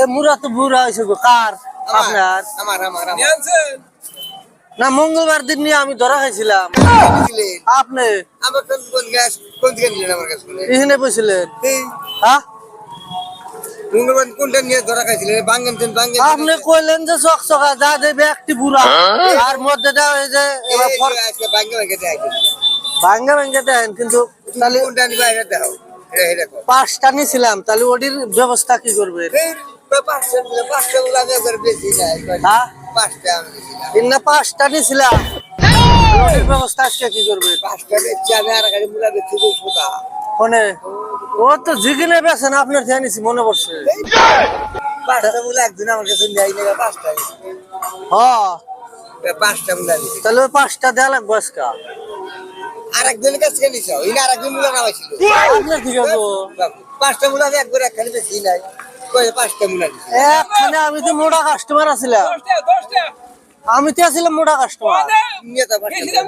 এ মুরা তো বুড়া হয়েছে গো কার আপনার না মঙ্গলবার দিন নিয়ে আমি ধরা খাইছিলাম আপনি এখানে বসছিলেন হ্যাঁ আপনি কইলেন যে চকচকা যা দেবে একটি বুড়া আর মধ্যে দেওয়া যে ভাঙ্গা ভাঙ্গা দেন কিন্তু তাহলে 5টা নিছিলাম তাহলে ওটির ব্যবস্থা কি করবে হ্যাঁ 5টা নিছিলাম ওটির ব্যবস্থা আজকে কি করবে 5টা বেচে আমি আর গাড়ি মুলা বেচে দেবো কোনে ও তো জিগিনে বেছেন আপনার থেকে নিছি মনে পড়ছে 5টা মুলা একদিন আমার কাছে নেই না 5টা হ্যাঁ 5টা মুলা তাহলে 5টা দেয়া লাগবে আজকে আরেকজনের কাছে নিছো ইনি আরেকজন মুলা নামাইছিল আপনার কি যাবো 5টা মুলা আমি একবার একখানে বেশি নাই কই 5টা মুলা একখানে আমি তো মোটা কাস্টমার আছিলাম 10টা আমি তো আছিলাম মোটা কাস্টমার নিয়ে তো 5টা